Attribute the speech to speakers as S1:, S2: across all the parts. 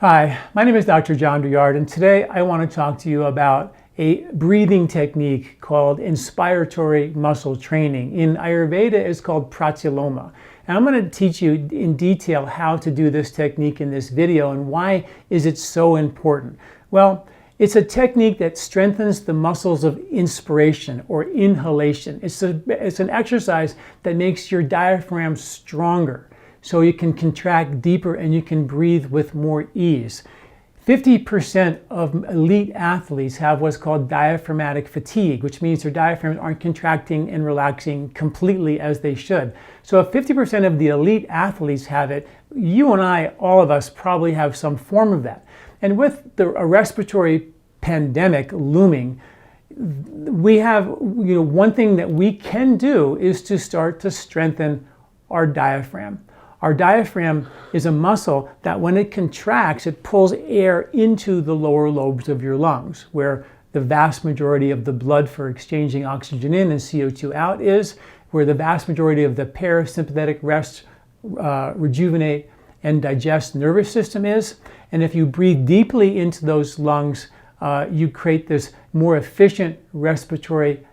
S1: Hi, my name is Dr. John Douillard, and today I want to talk to you about a breathing technique called inspiratory muscle training. In Ayurveda, it's called Pratiloma. And I'm going to teach you in detail how to do this technique in this video and why is it so important. Well, it's a technique that strengthens the muscles of inspiration or inhalation. It's an exercise that makes your diaphragm stronger, so you can contract deeper and you can breathe with more ease. 50% of elite athletes have what's called diaphragmatic fatigue, which means their diaphragms aren't contracting and relaxing completely as they should. So if 50% of the elite athletes have it, you and I, all of us, probably have some form of that. And with a respiratory pandemic looming, we have, one thing that we can do is to start to strengthen our diaphragm. Our diaphragm is a muscle that when it contracts, it pulls air into the lower lobes of your lungs, where the vast majority of the blood for exchanging oxygen in and CO2 out is, where the vast majority of the parasympathetic rest, rejuvenate, and digest nervous system is. And if you breathe deeply into those lungs, you create this more efficient respiratory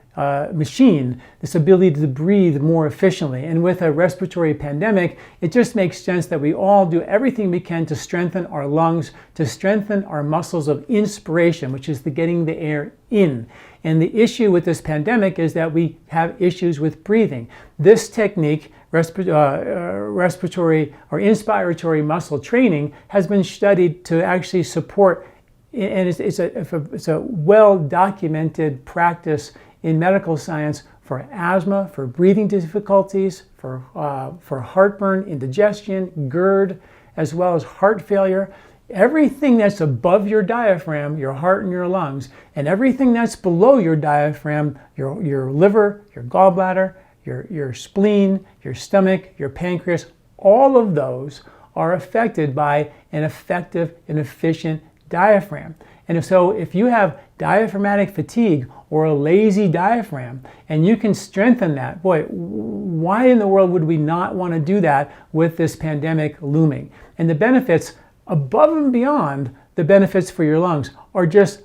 S1: machine, this ability to breathe more efficiently. And with a respiratory pandemic, it just makes sense that we all do everything we can to strengthen our lungs, to strengthen our muscles of inspiration, which is the getting the air in. And the issue with this pandemic is that we have issues with breathing. This technique, respiratory or inspiratory muscle training, has been studied to actually support, and it's a well-documented practice in medical science for asthma, for breathing difficulties, for heartburn, indigestion, GERD, as well as heart failure. Everything that's above your diaphragm, your heart and your lungs, and everything that's below your diaphragm, your liver, your gallbladder, your spleen, your stomach, your pancreas, all of those are affected by an effective and efficient diaphragm. And so if you have diaphragmatic fatigue or a lazy diaphragm and you can strengthen that, boy, why in the world would we not want to do that with this pandemic looming? And the benefits above and beyond the benefits for your lungs are just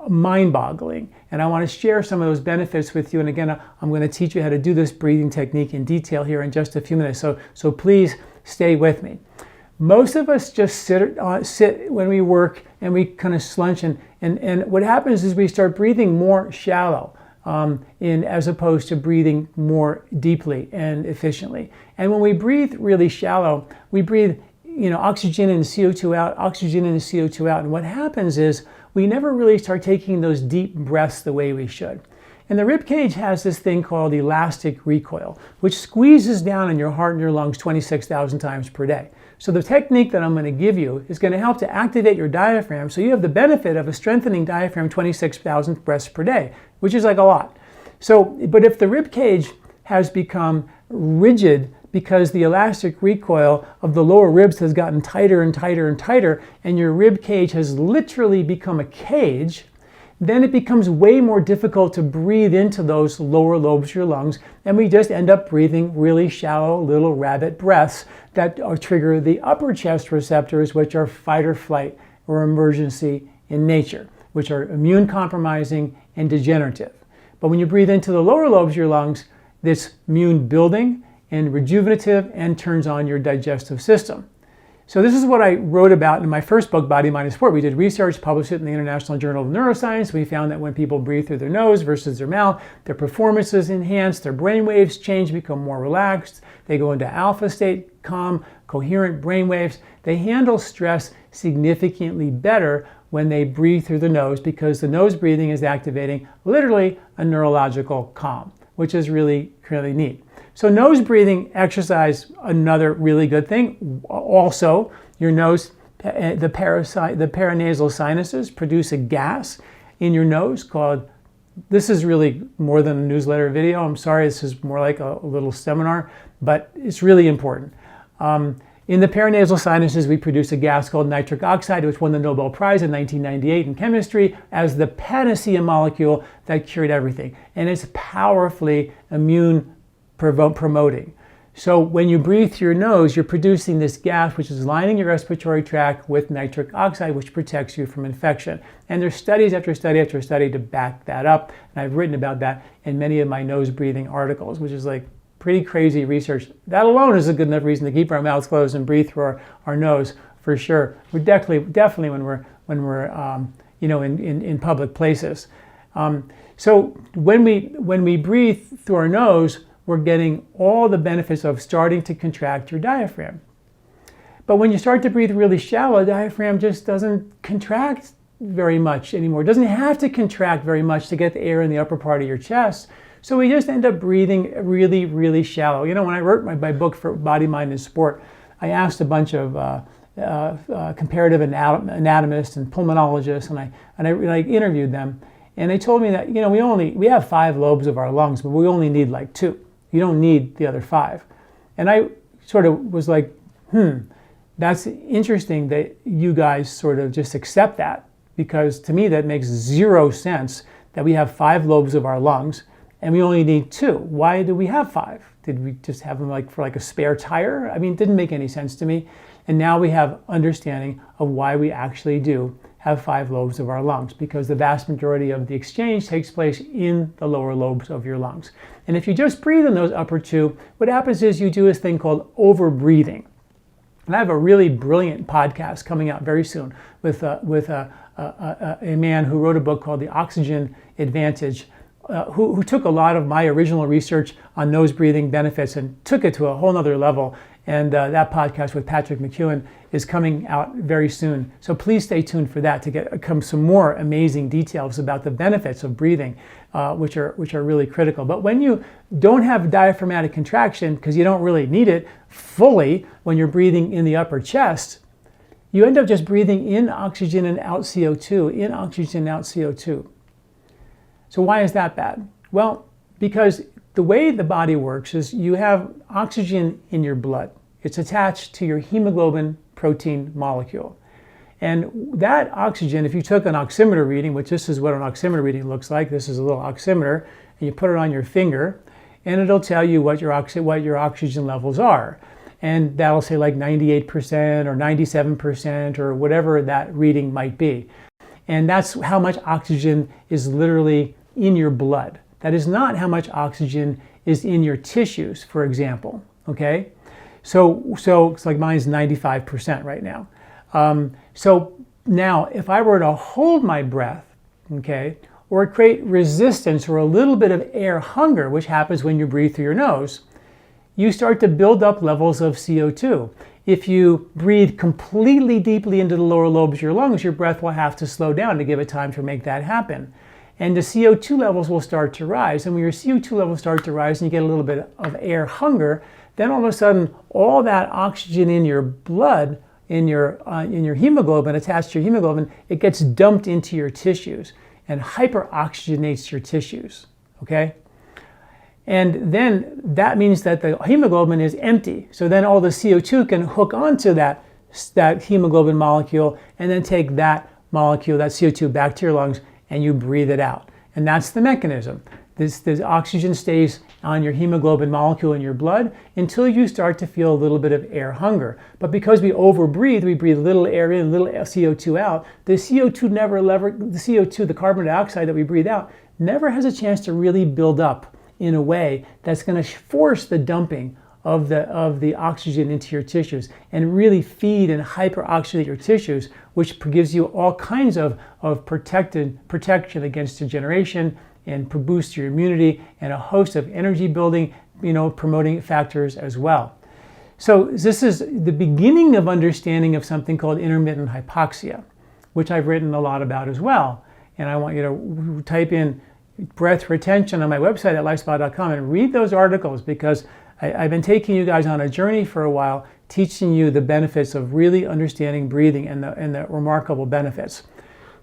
S1: mind-boggling. And I want to share some of those benefits with you. And again, I'm going to teach you how to do this breathing technique in detail here in just a few minutes. So please stay with me. Most of us just sit when we work and we kind of slunch, and what happens is we start breathing more shallow as opposed to breathing more deeply and efficiently. And when we breathe really shallow, we breathe oxygen and CO2 out, oxygen and CO2 out. And what happens is we never really start taking those deep breaths the way we should. And the rib cage has this thing called elastic recoil, which squeezes down in your heart and your lungs 26,000 times per day. So the technique that I'm going to give you is going to help to activate your diaphragm, so you have the benefit of a strengthening diaphragm 26,000 breaths per day, which is like a lot. But if the rib cage has become rigid because the elastic recoil of the lower ribs has gotten tighter and tighter and tighter, and your rib cage has literally become a cage, then it becomes way more difficult to breathe into those lower lobes of your lungs, and we just end up breathing really shallow little rabbit breaths that trigger the upper chest receptors, which are fight or flight or emergency in nature, which are immune compromising and degenerative. But when you breathe into the lower lobes of your lungs, this immune building and rejuvenative and turns on your digestive system. So this is what I wrote about in my first book, Body, Mind, and Sport. We did research, published it in the International Journal of Neuroscience. We found that when people breathe through their nose versus their mouth, their performance is enhanced, their brain waves change, become more relaxed. They go into alpha state, calm, coherent brain waves. They handle stress significantly better when they breathe through the nose, because the nose breathing is activating literally a neurological calm, which is really, really neat. So nose breathing exercise, another really good thing. Also, your nose, the paranasal sinuses produce a gas in your nose called, this is really more than a newsletter video. I'm sorry, this is more like a little seminar, but it's really important. In the paranasal sinuses, we produce a gas called nitric oxide, which won the Nobel Prize in 1998 in chemistry as the panacea molecule that cured everything. And it's powerfully immune promoting. So when you breathe through your nose, you're producing this gas which is lining your respiratory tract with nitric oxide, which protects you from infection. And there's studies after study after study to back that up. And I've written about that in many of my nose breathing articles, which is like pretty crazy research. That alone is a good enough reason to keep our mouths closed and breathe through our nose for sure. We're definitely when we're in public places. So when we breathe through our nose, we're getting all the benefits of starting to contract your diaphragm. But when you start to breathe really shallow, the diaphragm just doesn't contract very much anymore. It doesn't have to contract very much to get the air in the upper part of your chest. So we just end up breathing really, really shallow. You know, when I wrote my book for Body, Mind, and Sport, I asked a bunch of comparative anatomists and pulmonologists, and I interviewed them. And they told me that, you know, we have 5 lobes of our lungs, but we only need like 2. You don't need the other 5. And I sort of was like, that's interesting that you guys sort of just accept that, because to me that makes 0 sense that we have 5 lobes of our lungs and we only need 2. Why do we have 5? Did we just have them like for like a spare tire? I mean, it didn't make any sense to me. And now we have understanding of why we actually do have 5 lobes of our lungs, because the vast majority of the exchange takes place in the lower lobes of your lungs. And if you just breathe in those upper 2, what happens is you do this thing called over-breathing. And I have a really brilliant podcast coming out very soon with a man who wrote a book called The Oxygen Advantage, who took a lot of my original research on nose breathing benefits and took it to a whole nother level. And that podcast with Patrick McEwen is coming out very soon. So please stay tuned for that to get some more amazing details about the benefits of breathing, which are really critical. But when you don't have diaphragmatic contraction, because you don't really need it fully when you're breathing in the upper chest, you end up just breathing in oxygen and out CO2, in oxygen, out CO2. So why is that bad? Well, because the way the body works is you have oxygen in your blood. It's attached to your hemoglobin protein molecule. And that oxygen, if you took an oximeter reading, which this is what an oximeter reading looks like, this is a little oximeter, and you put it on your finger, and it'll tell you what your oxygen levels are. And that'll say like 98% or 97% or whatever that reading might be. And that's how much oxygen is literally in your blood. That is not how much oxygen is in your tissues, for example, okay? So it's like mine's 95% right now. So now if I were to hold my breath, okay, or create resistance or a little bit of air hunger, which happens when you breathe through your nose, you start to build up levels of CO2. If you breathe completely deeply into the lower lobes of your lungs, your breath will have to slow down to give it time to make that happen. And the CO2 levels will start to rise. And when your CO2 levels start to rise and you get a little bit of air hunger, then all of a sudden, all that oxygen in your blood, in your hemoglobin, attached to your hemoglobin, it gets dumped into your tissues and hyperoxygenates your tissues, okay? And then that means that the hemoglobin is empty. So then all the CO2 can hook onto that hemoglobin molecule and then take that molecule, that CO2, back to your lungs, and you breathe it out. And that's the mechanism. This oxygen stays on your hemoglobin molecule in your blood until you start to feel a little bit of air hunger. But because we overbreathe, we breathe little air in, little CO2 out, the CO2, the carbon dioxide that we breathe out, never has a chance to really build up in a way that's going to force the dumping of the oxygen into your tissues and really feed and hyperoxygenate your tissues, which gives you all kinds of protection against degeneration and boosts your immunity and a host of energy building, promoting factors as well. So this is the beginning of understanding of something called intermittent hypoxia, which I've written a lot about as well. And I want you to type in breath retention on my website at lifespa.com and read those articles, because I've been taking you guys on a journey for a while, teaching you the benefits of really understanding breathing and the remarkable benefits.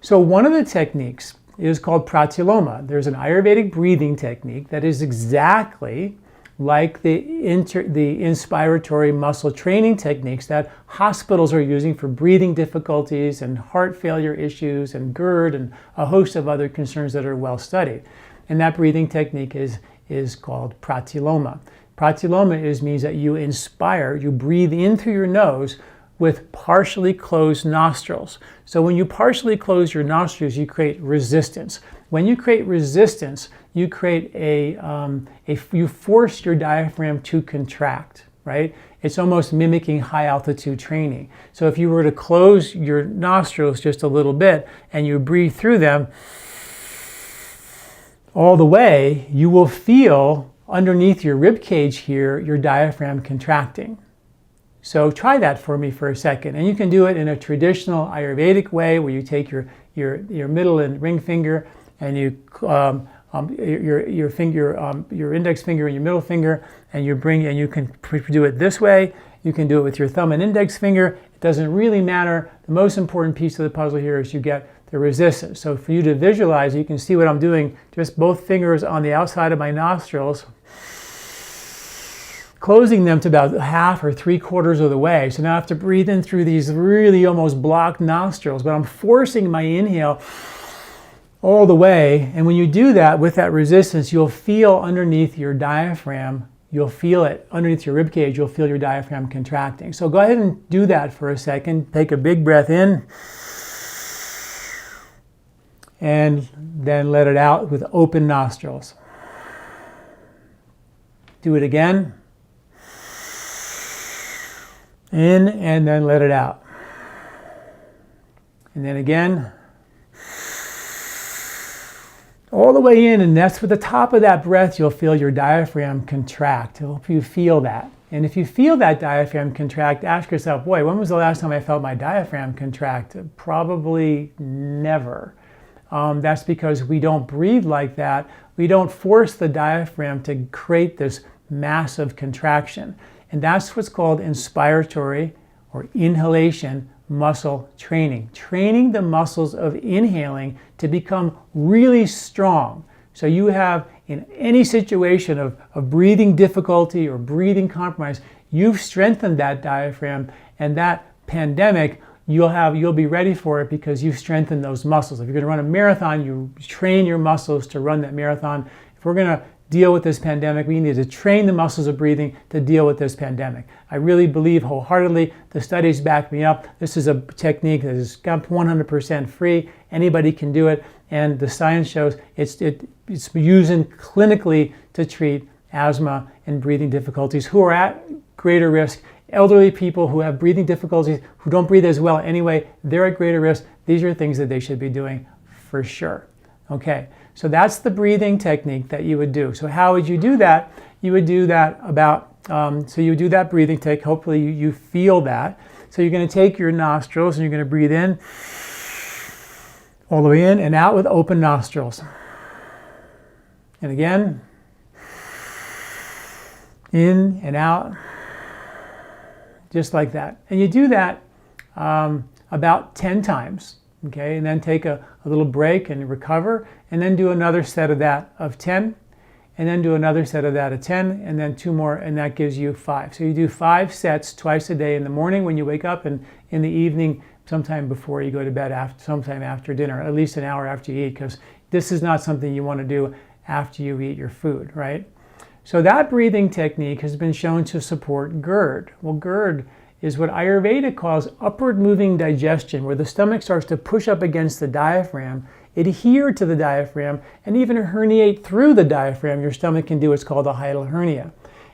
S1: So one of the techniques is called Pratiloma. There's an Ayurvedic breathing technique that is exactly like the inspiratory muscle training techniques that hospitals are using for breathing difficulties and heart failure issues and GERD and a host of other concerns that are well studied. And that breathing technique is called Pratiloma. Pratiloma means that you inspire, you breathe in through your nose with partially closed nostrils. So when you partially close your nostrils, you create resistance. When you create resistance, you create you force your diaphragm to contract, right? It's almost mimicking high altitude training. So if you were to close your nostrils just a little bit and you breathe through them all the way, you will feel underneath your rib cage here, your diaphragm contracting. So try that for me for a second. And you can do it in a traditional Ayurvedic way where you take your middle and ring finger and you your index finger and your middle finger, and you can do it this way. You can do it with your thumb and index finger. It doesn't really matter. The most important piece of the puzzle here is you get the resistance. So for you to visualize, you can see what I'm doing. Just both fingers on the outside of my nostrils, closing them to about half or 3/4 of the way. So now I have to breathe in through these really almost blocked nostrils, but I'm forcing my inhale all the way. And when you do that with that resistance, you'll feel underneath your diaphragm, you'll feel it underneath your rib cage, you'll feel your diaphragm contracting. So go ahead and do that for a second. Take a big breath in and then let it out with open nostrils. Do it again. In and then let it out. And then again. All the way in, and that's with the top of that breath, you'll feel your diaphragm contract. I hope you feel that. And if you feel that diaphragm contract, ask yourself, boy, when was the last time I felt my diaphragm contract? Probably never. That's because we don't breathe like that. We don't force the diaphragm to create this massive contraction. And that's what's called inspiratory or inhalation muscle training. Training the muscles of inhaling to become really strong. So you have, in any situation of breathing difficulty or breathing compromise, you've strengthened that diaphragm, and that pandemic, you'll be ready for it because you've strengthened those muscles. If you're going to run a marathon, you train your muscles to run that marathon. If we're going to deal with this pandemic, we need to train the muscles of breathing to deal with this pandemic. I really believe wholeheartedly, the studies back me up. This is a technique that is 100% free. Anybody can do it, and the science shows it's used clinically to treat asthma and breathing difficulties who are at greater risk. Elderly people who have breathing difficulties, who don't breathe as well anyway, they're at greater risk. These are things that they should be doing for sure. Okay, so that's the breathing technique that you would do. So how would you do that? You would do that so you do that breathing technique. Hopefully you feel that. So you're going to take your nostrils and you're going to breathe in, all the way in and out with open nostrils. And again, in and out, just like that. And you do that about 10 times. Okay, and then take a little break and recover, and then do another set of that of 10, and then do another set of that of 10, and then 2 more, and that gives you 5. So you do 5 sets twice a day, in the morning when you wake up, and in the evening sometime before you go to bed, sometime after dinner, at least an hour after you eat, because this is not something you want to do after you eat your food, right? So that breathing technique has been shown to support GERD. Well, GERD is what Ayurveda calls upward moving digestion, where the stomach starts to push up against the diaphragm, adhere to the diaphragm, and even herniate through the diaphragm. Your stomach can do what's called a hiatal hernia.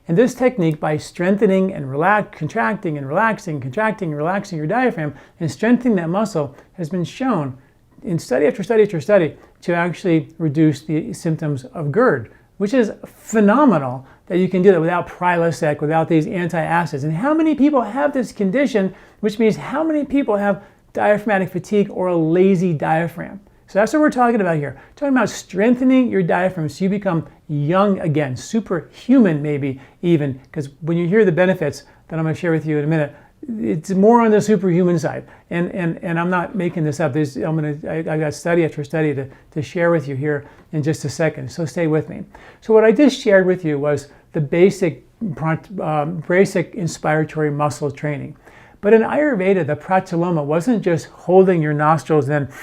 S1: And this technique, by strengthening and contracting and relaxing, contracting and relaxing your diaphragm, and strengthening that muscle, has been shown in study after study after study to actually reduce the symptoms of GERD, which is phenomenal that you can do that without Prilosec, without these antacids. And how many people have this condition, which means how many people have diaphragmatic fatigue or a lazy diaphragm? So that's what we're talking about here. We're talking about strengthening your diaphragm so you become young again, superhuman maybe even, because when you hear the benefits that I'm going to share with you in a minute, it's more on the superhuman side. And I'm not making this up. I got study after study to share with you here in just a second, so stay with me. So what I just shared with you was the basic inspiratory muscle training. But in Ayurveda, the Pratiloma wasn't just holding your nostrils and then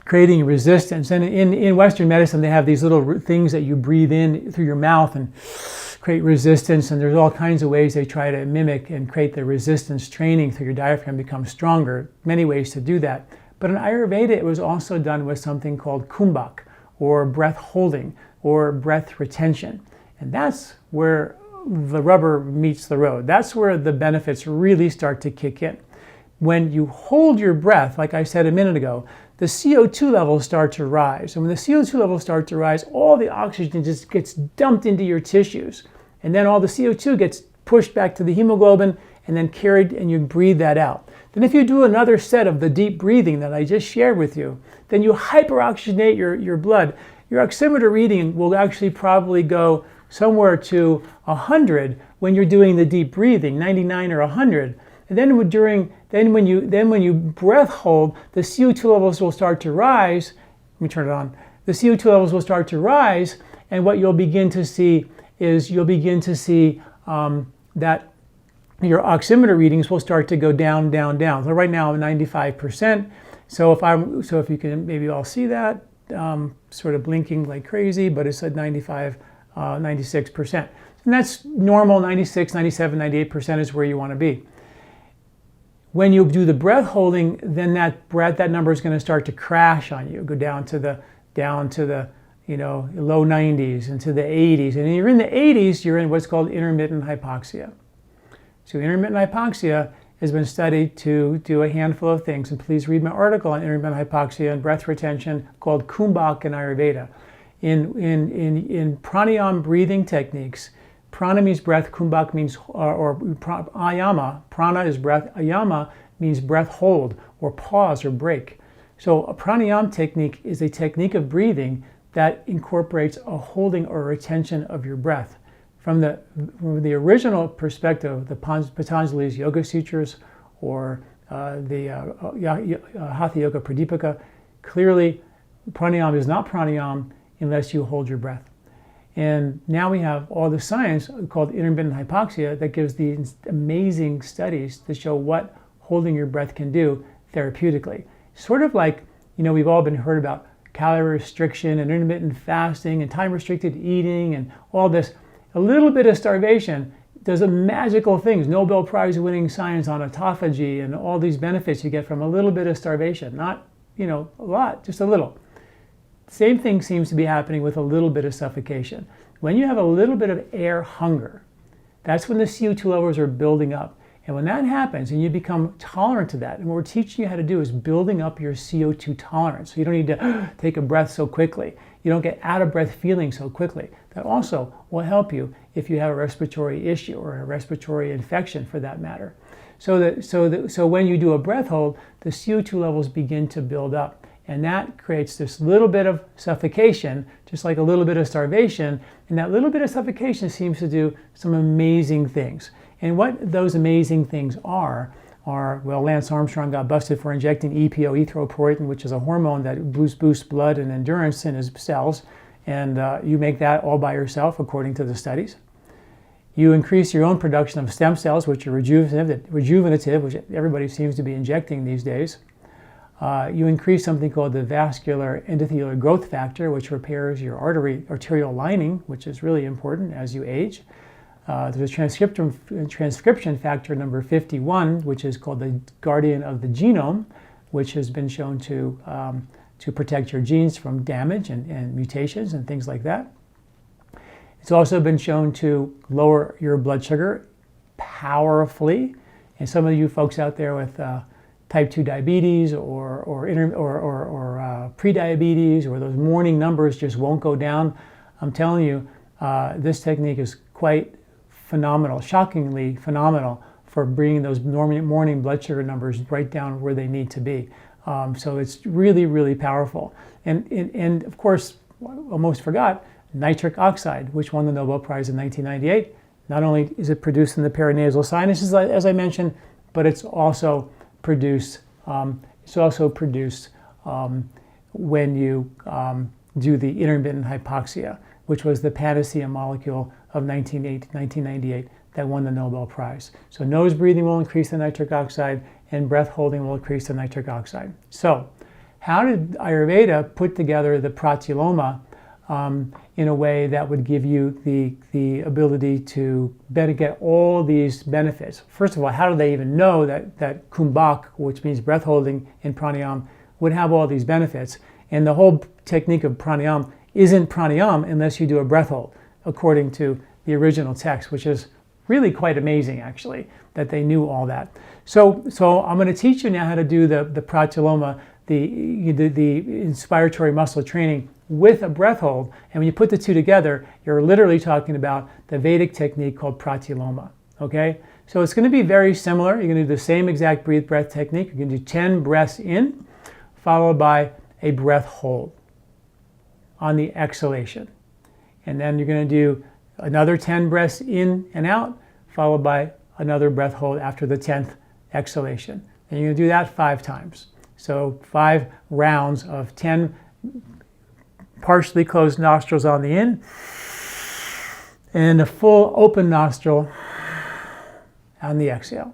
S1: creating resistance. And in Western medicine, they have these little things that you breathe in through your mouth and create resistance, and there's all kinds of ways they try to mimic and create the resistance training so your diaphragm becomes stronger. Many ways to do that. But in Ayurveda, it was also done with something called kumbhak, or breath holding, or breath retention. And that's where the rubber meets the road. That's where the benefits really start to kick in. When you hold your breath, like I said a minute ago, the CO2 levels start to rise. And when the CO2 levels start to rise, all the oxygen just gets dumped into your tissues. And then all the CO2 gets pushed back to the hemoglobin and then carried, and you breathe that out. Then if you do another set of the deep breathing that I just shared with you, then you hyperoxygenate your blood. Your oximeter reading will actually probably go somewhere to 100 when you're doing the deep breathing, 99 or 100. And then when you breath hold, the CO2 levels will start to rise. Let me turn it on. The CO2 levels will start to rise, and what you'll begin to see is that your oximeter readings will start to go down, down, down. So right now I'm 95%. So if you can maybe all see that, sort of blinking like crazy, but it's at 95, 96%. And that's normal. 96, 97, 98% is where you want to be. When you do the breath holding, then that number is going to start to crash on you, go down to the low 90s into the 80s. And when you're in the 80s, you're in what's called intermittent hypoxia. So intermittent hypoxia has been studied to do a handful of things. And please read my article on intermittent hypoxia and breath retention called Kumbhak in Ayurveda. In pranayama breathing techniques, prana means breath, kumbhak means, or ayama, prana is breath, ayama means breath hold or pause or break. So a pranayama technique is a technique of breathing that incorporates a holding or retention of your breath. From the original perspective, the Patanjali's Yoga Sutras or the Hatha Yoga Pradipika, clearly pranayama is not pranayama unless you hold your breath. And now we have all the science called intermittent hypoxia that gives these amazing studies to show what holding your breath can do therapeutically. Sort of like, we've all been heard about calorie restriction and intermittent fasting and time-restricted eating and all this. A little bit of starvation does magical things. Nobel Prize winning science on autophagy and all these benefits you get from a little bit of starvation. Not, a lot, just a little. Same thing seems to be happening with a little bit of suffocation. When you have a little bit of air hunger, that's when the CO2 levels are building up. And when that happens and you become tolerant to that, and what we're teaching you how to do is building up your CO2 tolerance. So you don't need to take a breath so quickly. You don't get out of breath feeling so quickly. That also will help you if you have a respiratory issue or a respiratory infection for that matter. So when you do a breath hold, the CO2 levels begin to build up. And that creates this little bit of suffocation, just like a little bit of starvation. And that little bit of suffocation seems to do some amazing things. And what those amazing things are, well, Lance Armstrong got busted for injecting EPO, erythropoietin, which is a hormone that boosts blood and endurance in his cells. And you make that all by yourself, according to the studies. You increase your own production of stem cells, which are rejuvenative, which everybody seems to be injecting these days. You increase something called the vascular endothelial growth factor, which repairs your arterial lining, which is really important as you age. There's a transcription factor number 51, which is called the guardian of the genome, which has been shown to protect your genes from damage and mutations and things like that. It's also been shown to lower your blood sugar powerfully. And some of you folks out there with type 2 diabetes or prediabetes, or those morning numbers just won't go down, I'm telling you, this technique is quite phenomenal, shockingly phenomenal for bringing those morning blood sugar numbers right down where they need to be. So it's really, really powerful. And of course, almost forgot, nitric oxide, which won the Nobel Prize in 1998. Not only is it produced in the paranasal sinuses, as I mentioned, but it's also produced when you do the intermittent hypoxia, which was the panacea molecule of 1998 that won the Nobel Prize. So nose breathing will increase the nitric oxide, and breath holding will increase the nitric oxide. So how did Ayurveda put together the Pratiloma in a way that would give you the ability to better get all these benefits. First of all, how do they even know that kumbhak, which means breath holding in pranayama, would have all these benefits? And the whole technique of pranayama isn't pranayama unless you do a breath hold, according to the original text, which is really quite amazing, actually, that they knew all that. So I'm going to teach you now how to do the pratiloma, the inspiratory muscle training with a breath hold. And when you put the two together, you're literally talking about the Vedic technique called pratiloma. Okay? So it's going to be very similar. You're going to do the same exact breath technique. You're going to do 10 breaths in, followed by a breath hold on the exhalation. And then you're going to do another 10 breaths in and out, followed by another breath hold after the 10th exhalation. And you're going to do that 5 times. So 5 rounds of 10 partially closed nostrils on the in, and a full open nostril on the exhale.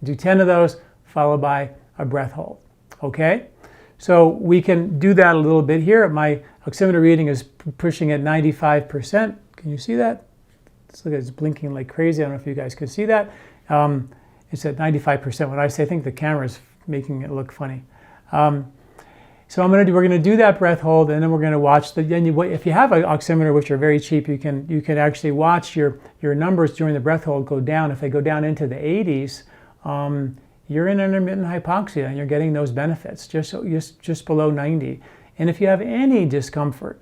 S1: Do 10 of those, followed by a breath hold. Okay? So we can do that a little bit here. My oximeter reading is pushing at 95%. Can you see that? It's like it's blinking like crazy. I don't know if you guys can see that. It's at 95%. When I say, I think the camera is making it look funny. So we're going to do that breath hold, and then we're going to watch if you have an oximeter, which are very cheap, you can actually watch your numbers during the breath hold go down. If they go down into the 80s, you're in intermittent hypoxia and you're getting those benefits just below 90. And if you have any discomfort,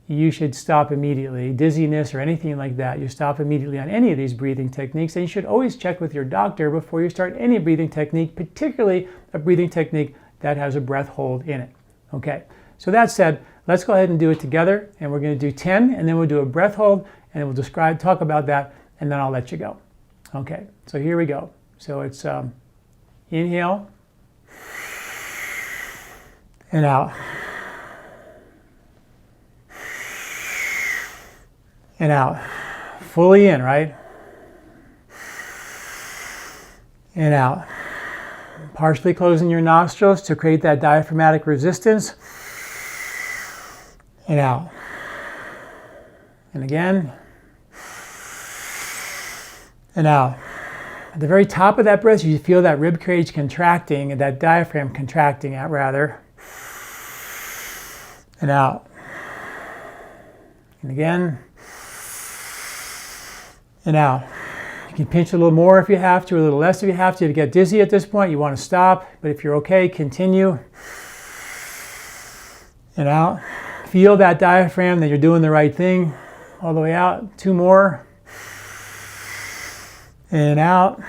S1: you should stop immediately. Dizziness or anything like that, you stop immediately on any of these breathing techniques. And you should always check with your doctor before you start any breathing technique, particularly a breathing technique that has a breath hold in it. Okay, so that said, let's go ahead and do it together. And we're going to do 10, and then we'll do a breath hold, and we'll talk about that, and then I'll let you go. Okay, so here we go. So it's inhale and out. And out. Fully in, right? And out. Partially closing your nostrils to create that diaphragmatic resistance. And out. And again. And out. At the very top of that breath, you feel that rib cage contracting, and that diaphragm contracting out rather. And out. And again. And out. You can pinch a little more if you have to, a little less if you have to. If you get dizzy at this point, you want to stop. But if you're okay, continue. And out. Feel that diaphragm, that you're doing the right thing. All the way out. 2 more. And out.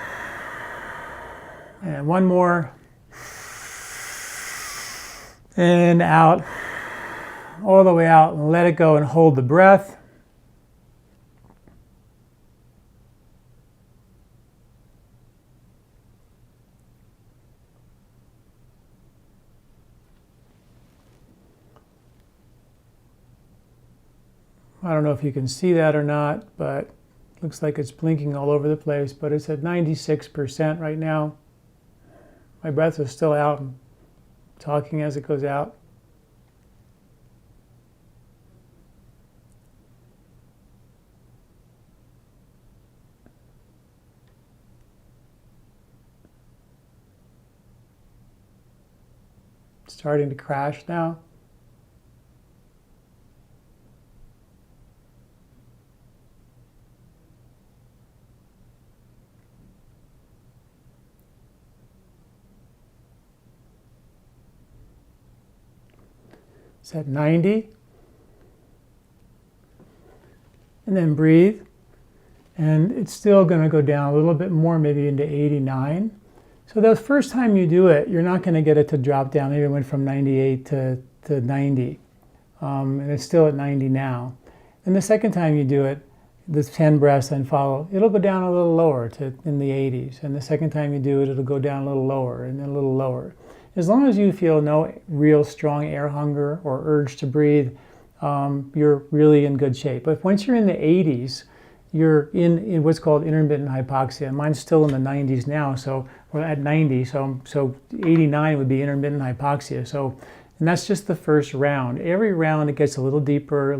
S1: And 1 more. And out. All the way out. And let it go and hold the breath. I don't know if you can see that or not, but it looks like it's blinking all over the place, but it's at 96% right now. My breath is still out. I'm talking as it goes out. It's starting to crash now. It's at 90. And then breathe. And it's still going to go down a little bit more, maybe into 89. So the first time you do it, you're not going to get it to drop down. Maybe it went from 98 to 90. And it's still at 90 now. And the second time you do it, the 10 breaths and follow, it'll go down a little lower to in the 80s. And the second time you do it, it'll go down a little lower and then a little lower. As long as you feel no real strong air hunger or urge to breathe, you're really in good shape. But once you're in the 80s, you're in what's called intermittent hypoxia. Mine's still in the 90s now, so we're at 90, so 89 would be intermittent hypoxia. So And that's just the first round. Every round it gets a little deeper,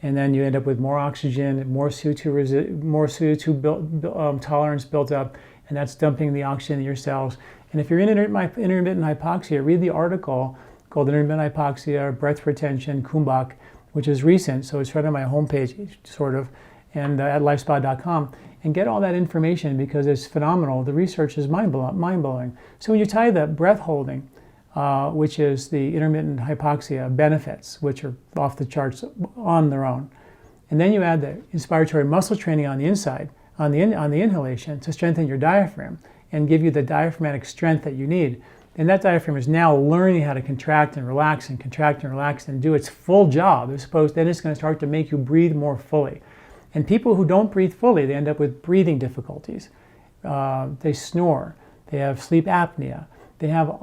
S1: and then you end up with more oxygen, more CO2 tolerance built up, and that's dumping the oxygen in your cells. And if you're in intermittent hypoxia, read the article called Intermittent Hypoxia, Breath Retention, Kumbach, which is recent, so it's right on my homepage, sort of, and at LifeSpa.com, and get all that information because it's phenomenal. The research is mind-blowing. So when you tie the breath holding, which is the intermittent hypoxia benefits, which are off the charts on their own, and then you add the inspiratory muscle training on the inside, on the inhalation to strengthen your diaphragm and give you the diaphragmatic strength that you need. And that diaphragm is now learning how to contract and relax and contract and relax and do its full job. Then it's going to start to make you breathe more fully. And people who don't breathe fully, they end up with breathing difficulties. They snore, they have sleep apnea, they have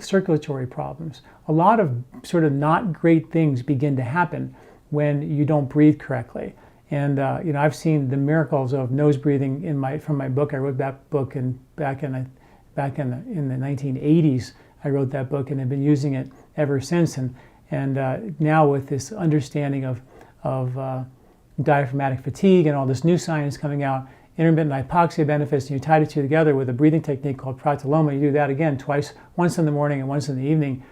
S1: circulatory problems. A lot of sort of not great things begin to happen when you don't breathe correctly. And I've seen the miracles of nose breathing from my book. I wrote that book back in the 1980s. I wrote that book and have been using it ever since. And now with this understanding of diaphragmatic fatigue and all this new science coming out, intermittent hypoxia benefits, and you tie the two together with a breathing technique called Pratiloma. You do that again twice, once in the morning and once in the evening,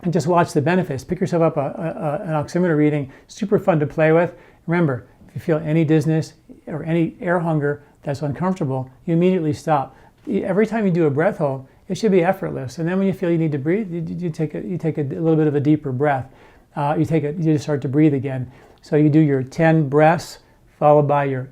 S1: and just watch the benefits. Pick yourself up an oximeter reading, super fun to play with. Remember, if you feel any dizziness or any air hunger that's uncomfortable, you immediately stop. Every time you do a breath hold, it should be effortless. And then when you feel you need to breathe, you take a little bit of a deeper breath. You just start to breathe again. So you do your 10 breaths followed by your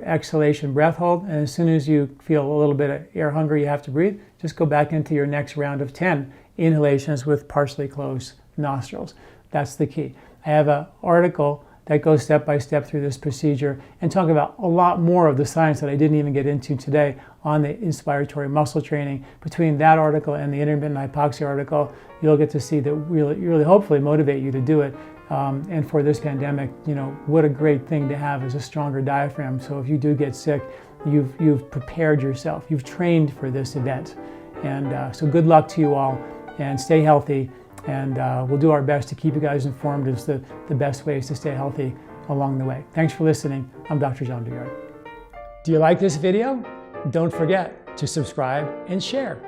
S1: exhalation breath hold, and as soon as you feel a little bit of air hunger you have to breathe, just go back into your next round of 10 inhalations with partially closed nostrils. That's the key. I have an article that goes step by step through this procedure and talk about a lot more of the science that I didn't even get into today on the inspiratory muscle training. Between that article and the intermittent hypoxia article, you'll get to see that really hopefully motivate you to do it. And for this pandemic, what a great thing to have is a stronger diaphragm. So if you do get sick, you've prepared yourself. You've trained for this event. And so good luck to you all, and stay healthy. And we'll do our best to keep you guys informed as the best ways to stay healthy along the way. Thanks for listening. I'm Dr. John Douillard. Do you like this video? Don't forget to subscribe and share.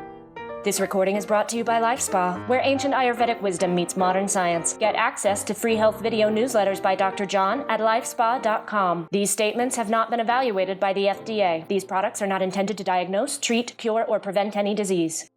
S2: This recording is brought to you by LifeSpa, where ancient Ayurvedic wisdom meets modern science. Get access to free health video newsletters by Dr. John at LifeSpa.com. These statements have not been evaluated by the FDA. These products are not intended to diagnose, treat, cure, or prevent any disease.